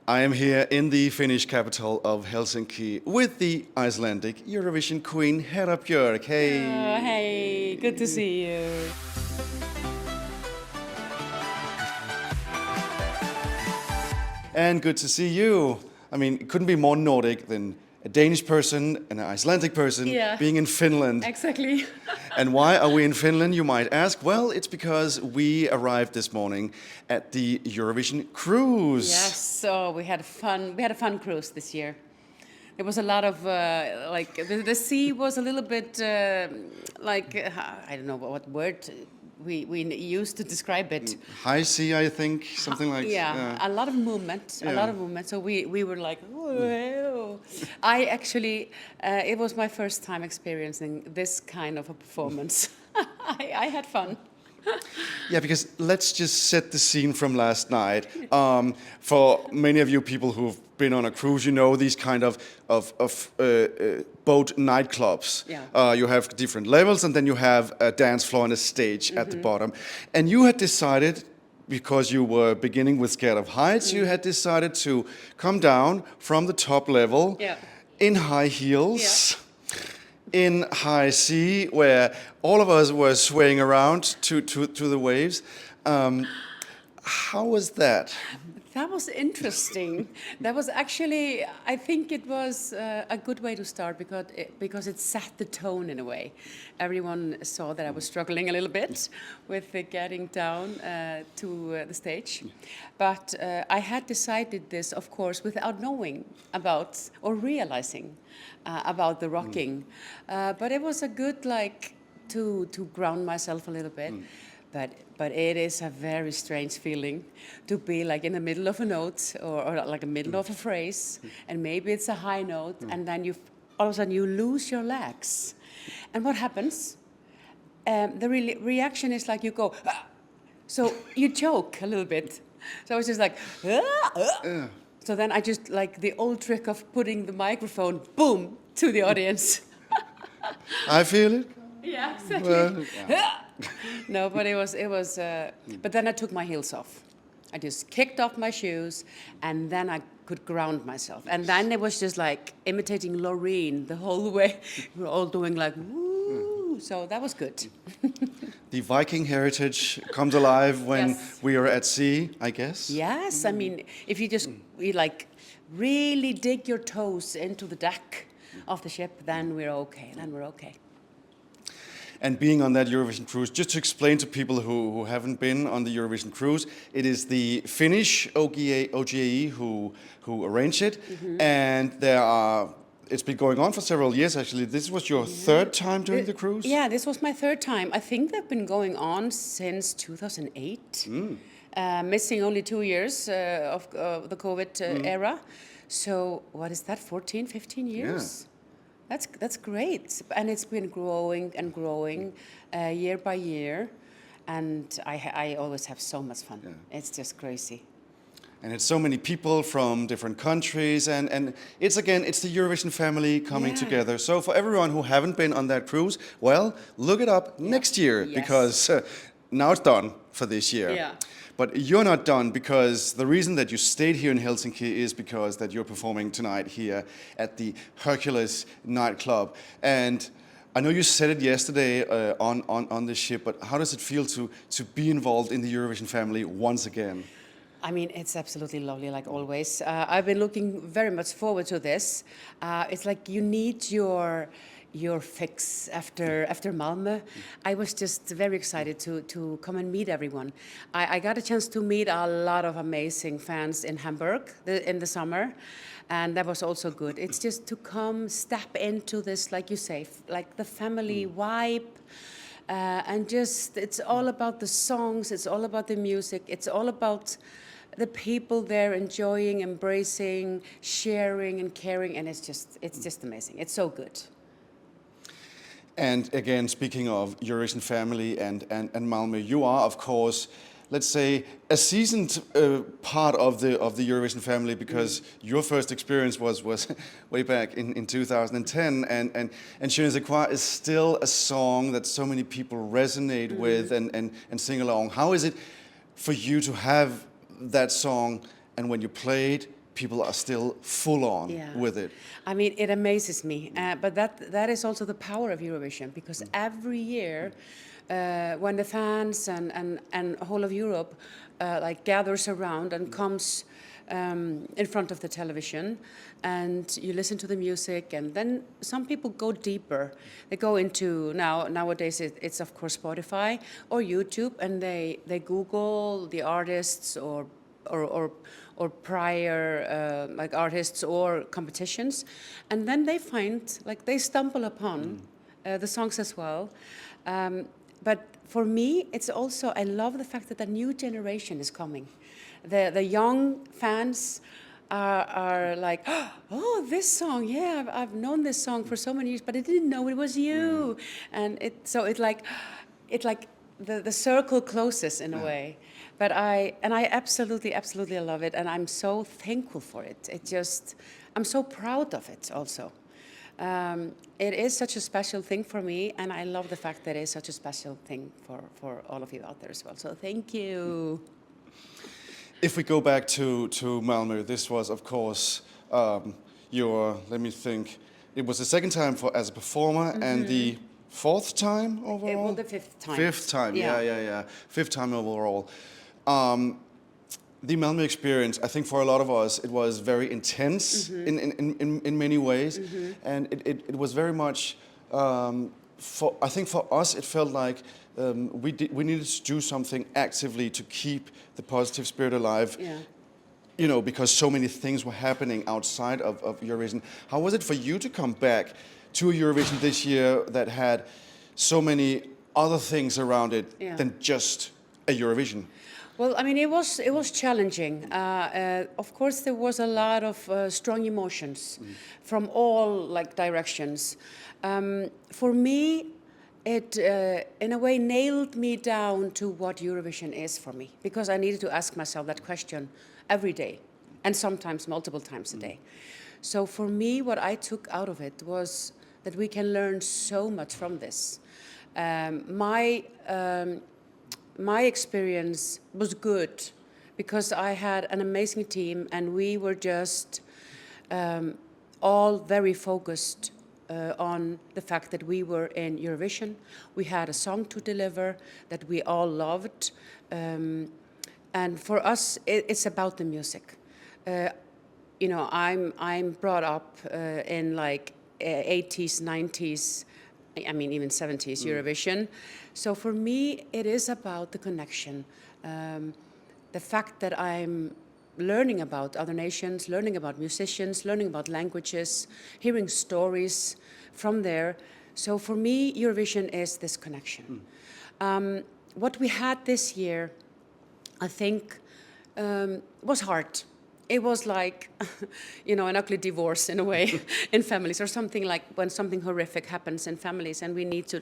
I am here in the Finnish capital of Helsinki with the Icelandic Eurovision queen Hera Björk. Hey. Hey, good to see you. And good to see you. I mean, it couldn't be more Nordic than a Danish person and an Icelandic person being in Finland. Exactly. And why are we in Finland, you might ask? Well, it's because we arrived this morning at the Eurovision Cruise. Yes, so we had a fun cruise this year. There was a lot of the sea was a little bit I don't know what word we used to describe it. High sea, I think, something like. A lot of movement, a lot of movement. So we were like, whoa. I actually, it was my first time experiencing this kind of a performance. I had fun. Yeah, because let's just set the scene from last night. For many of you people who've been on a cruise, you know these kind of boat nightclubs. Yeah. You have different levels, and then you have a dance floor and a stage at the bottom. And you had decided, because you were beginning with Scared of Heights, you had decided to come down from the top level in high heels. In high sea, where all of us were swaying around to the waves. How was that? That was interesting. That was actually, I think it was a good way to start because it set the tone in a way. Everyone saw that I was struggling a little bit with getting down to the stage. But I had decided this, of course, without knowing about or realizing about the rocking. But it was a good, to ground myself a little bit. But it is a very strange feeling to be like in the middle of a note or like a middle of a phrase, and maybe it's a high note, and then all of a sudden you lose your legs. And what happens? The reaction is like you go, ah! So you choke a little bit. So it's just like, ah, ah. So then I just like the old trick of putting the microphone, boom, to the audience. I feel it. Yeah, exactly. No, but it was. But then I took my heels off. I just kicked off my shoes, and then I could ground myself. And then it was just like imitating Loreen the whole way. We were all doing like woo. So that was good. The Viking heritage comes alive when we are at sea, I guess. Yes, I mean, if you just really dig your toes into the deck of the ship, then we're okay. And being on that Eurovision cruise, just to explain to people who haven't been on the Eurovision cruise, it is the Finnish OGAE who arranged it, and it's been going on for several years actually. This was your third time doing the cruise? Yeah, this was my third time. I think they've been going on since 2008, missing only 2 years of the COVID era. So what is that, 14, 15 years? Yeah. That's great, and it's been growing and growing year by year, and I always have so much fun. Yeah. It's just crazy. And it's so many people from different countries, and it's the Eurovision family coming together. So for everyone who haven't been on that cruise, well, look it up next year, because now it's done for this year. Yeah. But you're not done, because the reason that you stayed here in Helsinki is because that you're performing tonight here at the Hercules nightclub. And I know you said it yesterday on the ship, but how does it feel to be involved in the Eurovision family once again? I mean, it's absolutely lovely, like always. I've been looking very much forward to this. It's like you need your fix after Malmö. I was just very excited to come and meet everyone. I got a chance to meet a lot of amazing fans in Hamburg in the summer, and that was also good. It's just to step into this, like you say, like the family vibe, and just it's all about the songs, it's all about the music, it's all about the people there enjoying, embracing, sharing and caring, and it's just amazing. It's so good. And again, speaking of Eurovision family and Malmö, you are, of course, let's say, a seasoned part of the Eurovision family, because your first experience was way back in 2010, and sais, quoi is still a song that so many people resonate with and sing along. How is it for you to have that song, and when you play it, people are still full on with it. I mean, it amazes me. But that is also the power of Eurovision, because every year, when the fans and whole of Europe like gathers around and comes in front of the television, and you listen to the music, and then some people go deeper. They go into nowadays it's of course Spotify or YouTube, and they Google the artists or prior like artists or competitions, and then they find, like, they stumble upon the songs as well. But for me, it's also, I love the fact that a new generation is coming. The young fans are like, oh, this song, yeah, I've known this song for so many years, but I didn't know it was you. And it's like the circle closes in a way. But I absolutely love it, and I'm so thankful for it. I'm so proud of it also. It is such a special thing for me, and I love the fact that it is such a special thing for all of you out there as well. So thank you. If we go back to Malmö, this was, of course, your, let me think, it was the second time as a performer, and the fourth time overall? Well, the fifth time. Fifth time, yeah. Fifth time overall. The Malmö experience, I think for a lot of us, it was very intense in many ways, and it was very much, I think for us, it felt like we needed to do something actively to keep the positive spirit alive. Yeah. You know, because so many things were happening outside of Eurovision. How was it for you to come back to Eurovision this year that had so many other things around it than just a Eurovision? Well, I mean, it was challenging. Of course, there was a lot of strong emotions from all directions. For me, it in a way nailed me down to what Eurovision is for me, because I needed to ask myself that question every day, and sometimes multiple times a day. So for me, what I took out of it was that we can learn so much from this. My experience was good because I had an amazing team, and we were just all very focused on the fact that we were in Eurovision. We had a song to deliver that we all loved. And for us, it's about the music. You know, I'm brought up in 80s, 90s, I mean even 70s Eurovision. So for me, it is about the connection. The fact that I'm learning about other nations, learning about musicians, learning about languages, hearing stories from there. So for me, Eurovision is this connection. What we had this year, I think, was hard. It was like, you know, an ugly divorce in a way in families, or something like when something horrific happens in families, and we need to,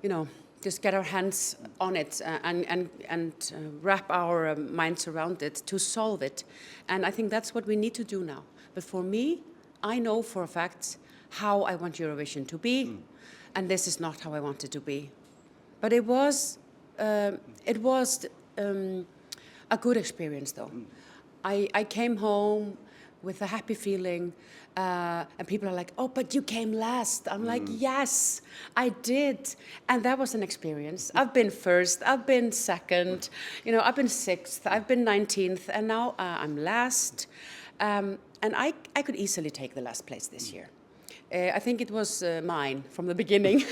you know, just get our hands on it and wrap our minds around it to solve it. And I think that's what we need to do now. But for me, I know for a fact how I want Eurovision to be, and this is not how I want it to be. But it was a good experience, though. I came home with a happy feeling, and people are like, oh, but you came last. I'm like, yes, I did. And that was an experience. I've been first, I've been second, you know, I've been sixth, I've been 19th, and now I'm last. And I could easily take the last place this year. I think it was mine from the beginning.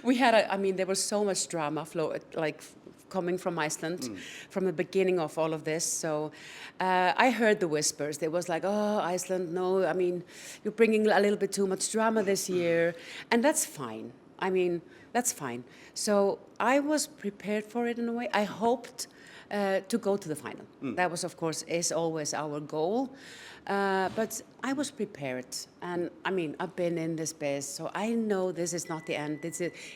We had, I mean, there was so much drama coming from Iceland from the beginning of all of this. So I heard the whispers. There was like, oh, Iceland, no, I mean, you're bringing a little bit too much drama this year. And that's fine. I mean, that's fine. So I was prepared for it in a way. I hoped to go to the final. That was, of course, is always our goal. But I was prepared, and I mean, I've been in this biz, so I know this is not the end.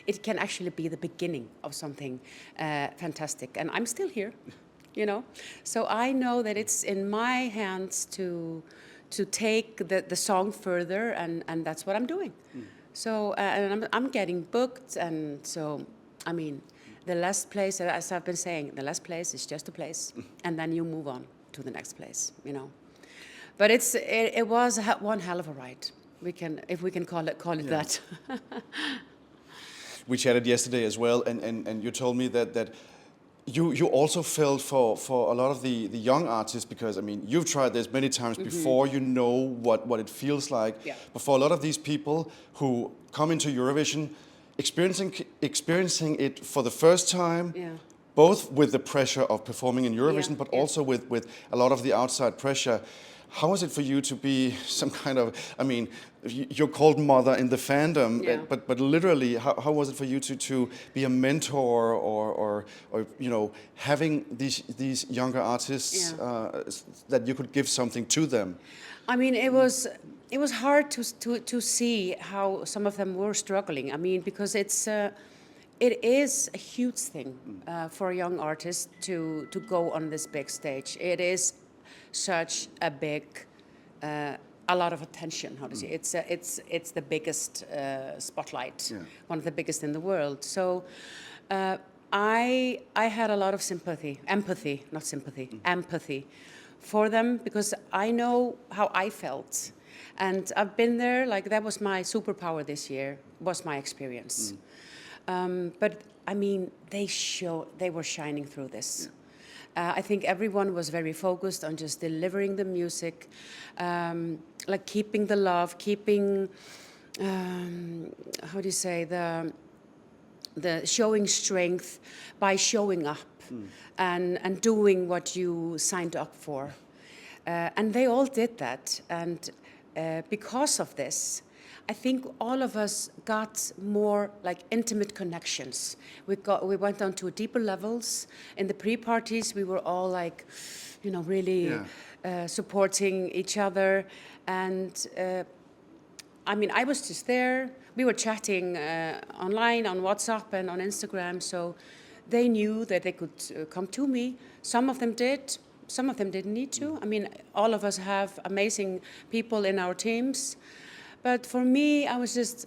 It can actually be the beginning of something fantastic, and I'm still here, you know. So I know that it's in my hands to take the song further, and that's what I'm doing. So and I'm getting booked, and so I mean, the last place, as I've been saying, the last place is just a place, and then you move on. to the next place, you know. But it was one hell of a ride. If we can call it that. We chatted yesterday as well, and you told me that you also felt for a lot of the young artists, because I mean you've tried this many times before, you know what it feels like. Yeah. But for a lot of these people who come into Eurovision, experiencing it for the first time, both with the pressure of performing in Eurovision, but also with a lot of the outside pressure. How was it for you to be some kind of, I mean, you're called mother in the fandom, but literally, how was it for you to be a mentor or you know, having these younger artists that you could give something to them? I mean, it was hard to see how some of them were struggling. I mean, because it is a huge thing for a young artist to go on this big stage. It is such a big, a lot of attention. How to say? It's the biggest spotlight, one of the biggest in the world. So I had a lot of empathy for them, because I know how I felt, and I've been there. Like, that was my superpower this year, was my experience. But I mean, they were shining through this. I think everyone was very focused on just delivering the music, like keeping the love, keeping, how do you say, the showing strength by showing up and doing what you signed up for. And they all did that. And because of this, I think all of us got more like intimate connections. We went down to deeper levels. In the pre-parties, we were all like, you know, really supporting each other. And I mean, I was just there. We were chatting online on WhatsApp and on Instagram, so they knew that they could come to me. Some of them did. Some of them didn't need to. I mean, all of us have amazing people in our teams. But for me, I was just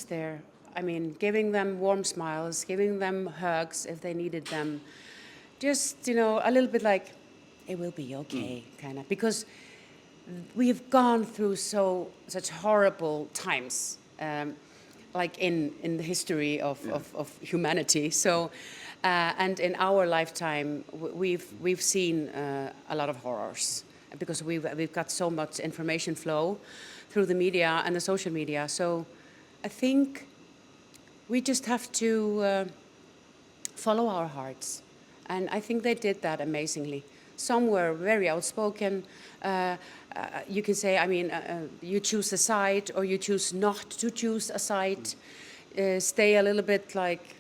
there. I mean, giving them warm smiles, giving them hugs if they needed them. Just, you know, a little bit like, it will be okay, kind of. Because we've gone through such horrible times, like in the history of humanity. So, and in our lifetime, we've seen a lot of horrors, because we've got so much information flow through the media and the social media. So I think we just have to follow our hearts. And I think they did that amazingly. Some were very outspoken. You can say, I mean, you choose a side or you choose not to choose a side. Stay a little bit like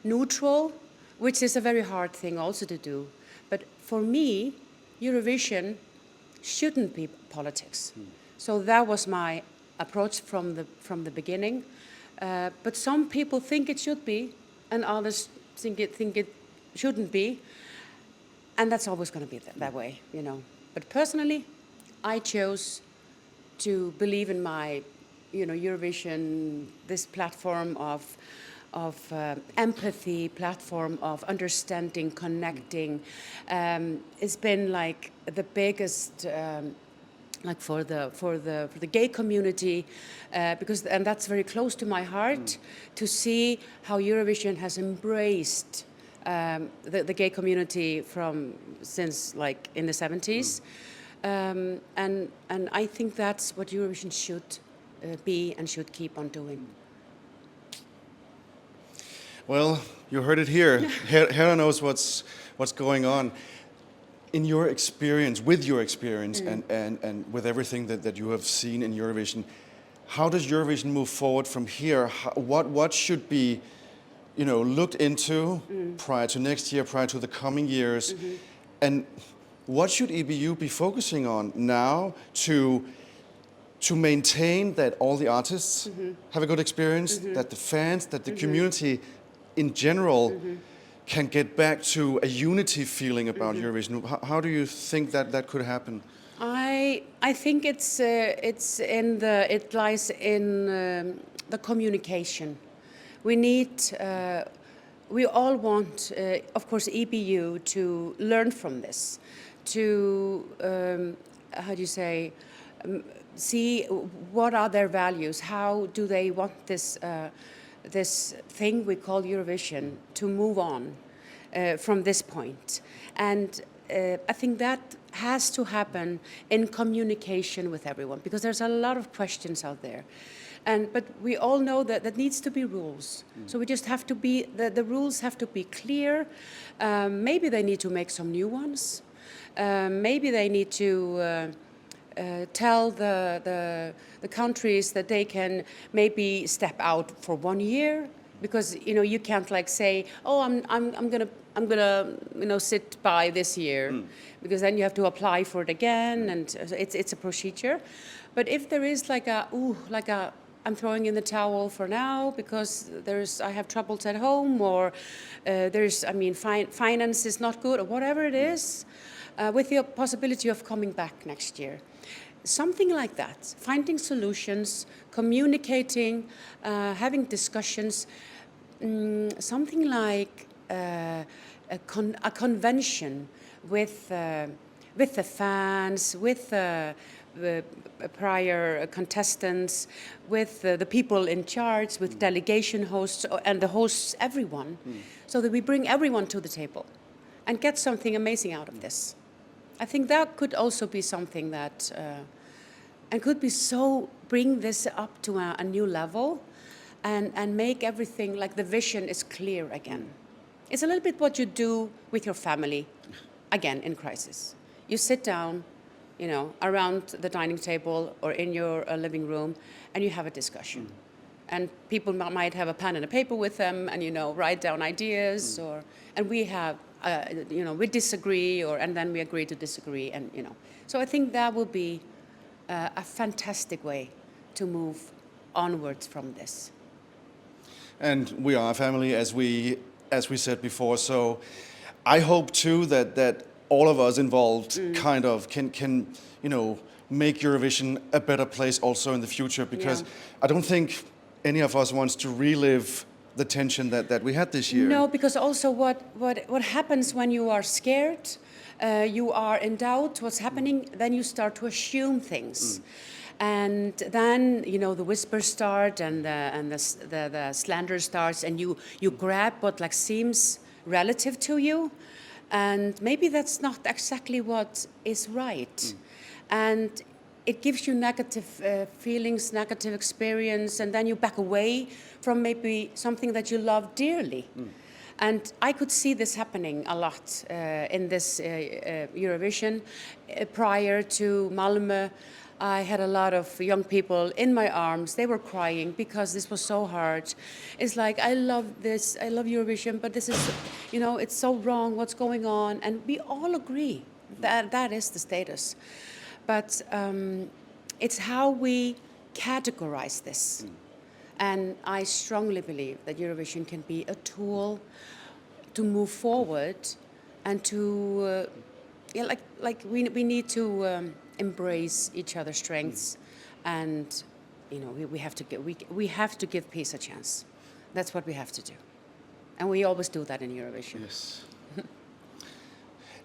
neutral, which is a very hard thing also to do. But for me, Eurovision shouldn't be politics. So that was my approach from the beginning. But some people think it should be, and others think it shouldn't be, and that's always going to be that way, you know. But personally, I chose to believe in my, you know, Eurovision, this platform of empathy, platform of understanding, connecting. It's been like the biggest, like for the gay community, because, and that's very close to my heart, to see how Eurovision has embraced the gay community since like in the 70s, and I think that's what Eurovision should be and should keep on doing. Well, you heard it here. Hera knows what's going on. In your experience, and with everything that you have seen in Eurovision, how does Eurovision move forward from here? What should be, you know, looked into prior to next year, prior to the coming years, and what should EBU be focusing on now to maintain that all the artists have a good experience, that the fans, that the community in general can get back to a unity feeling about Eurovision? How do you think that could happen? I think it lies in the communication. We need we all want, of course, EBU to learn from this, to, how do you say, see what are their values, how do they want this, this thing we call Eurovision to move on from this point. And I think that has to happen in communication with everyone, because there's a lot of questions out there. But we all know that there needs to be rules. So we just have to be, the rules have to be clear. Maybe they need to make some new ones. Maybe they need to tell the countries that they can maybe step out for 1 year, because you can't like say, oh, I'm gonna sit by this year, because then you have to apply for it again, and it's a procedure. But if there is like I'm throwing in the towel for now because I have troubles at home, or finance is not good, or whatever it is, with the possibility of coming back next year. Something like that, finding solutions, communicating, having discussions, something like a convention with the fans, with the prior contestants, with the people in charge, with delegation hosts and the hosts, everyone, so that we bring everyone to the table and get something amazing out of this. I think that could also be something that, and could be bring this up to a new level, and make everything, like the vision is clear again. It's a little bit what you do with your family, again, in crisis. You sit down, around the dining table or in your living room, and you have a discussion. And people might have a pen and a paper with them, and write down ideas, and we have, we disagree, and then we agree to disagree, and So I think that will be a fantastic way to move onwards from this. And we are a family, as we said before. So I hope too that all of us involved kind of can make Eurovision a better place also in the future, because I don't think any of us wants to relive the tension that we had this year. No, because also what happens when you are scared, you are in doubt what's happening, then you start to assume things. And then, the whispers start, and the slander starts, and you grab what seems relative to you, and maybe that's not exactly what is right. And it gives you negative feelings, negative experience, and then you back away from maybe something that you love dearly. And I could see this happening a lot in this Eurovision. Prior to Malmö, I had a lot of young people in my arms. They were crying because this was so hard. It's like, I love this, I love Eurovision, but this is, it's so wrong, what's going on? And we all agree that that is the status. But it's how we categorize this. And I strongly believe that Eurovision can be a tool to move forward, and to, we need to embrace each other's strengths, and we have to give peace a chance. That's what we have to do, and we always do that in Eurovision. Yes.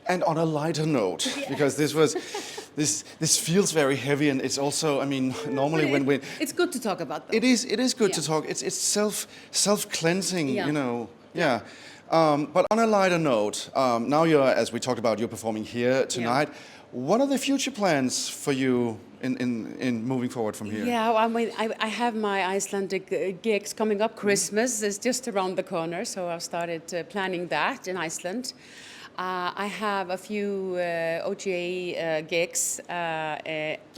And on a lighter note, because this feels very heavy, and it's also, normally when we... It's good to talk about that. It is good to talk. It's self-cleansing, Yeah. But on a lighter note, now as we talked about, you're performing here tonight. Yeah. What are the future plans for you in moving forward from here? Yeah, I have my Icelandic gigs coming up. Christmas is just around the corner, so I've started planning that in Iceland. I have a few OGA gigs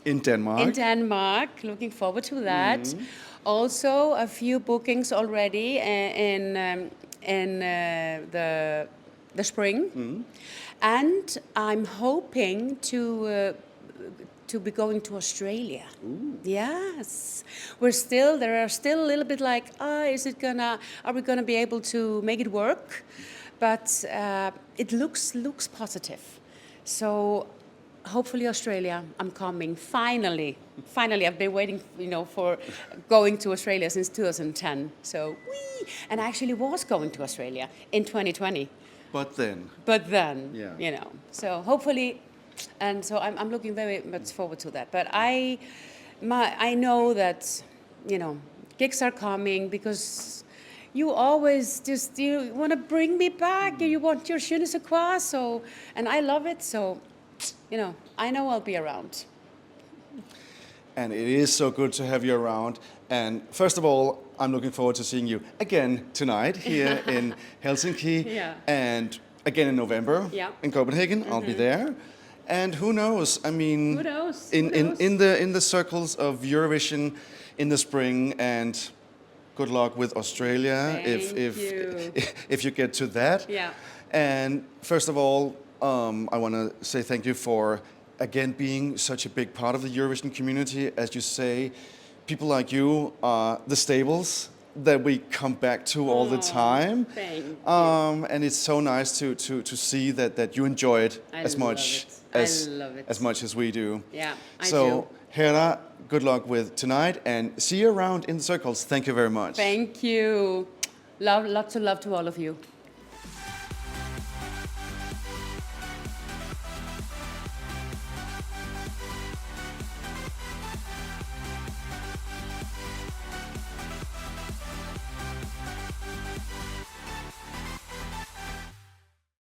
in Denmark. In Denmark, looking forward to that. Also, a few bookings already in the spring, and I'm hoping to be going to Australia. Yes, there are still a little bit like, are we gonna be able to make it work? But it looks positive. So hopefully Australia. I'm coming finally. Finally, I've been waiting, for going to Australia since 2010. So, whee! And I actually was going to Australia in 2020. But then, Yeah. So hopefully, and so I'm looking very much forward to that. But I know that, gigs are coming because you always you want to bring me back. You want your je ne sais quoi. So, and I love it. So, I know I'll be around. and it is so good to have you around. And first of all, I'm looking forward to seeing you again tonight here in Helsinki, Yeah. and again in November Yeah. in Copenhagen. I'll be there. And who knows? I mean, Who knows? in the circles of Eurovision in the spring, and good luck with Australia Thank you. if you get to that. Yeah. And first of all, I want to say thank you for again being such a big part of the Eurovision community. As you say, people like you are the staples that we come back to all the time. Thank you. And it's so nice to see that you enjoy it I as love much it. as I love it. as much as we do. Yeah, I so, do. Hera, good luck with tonight, and see you around in the circles. Thank you very much. Thank you. Lots of love to all of you.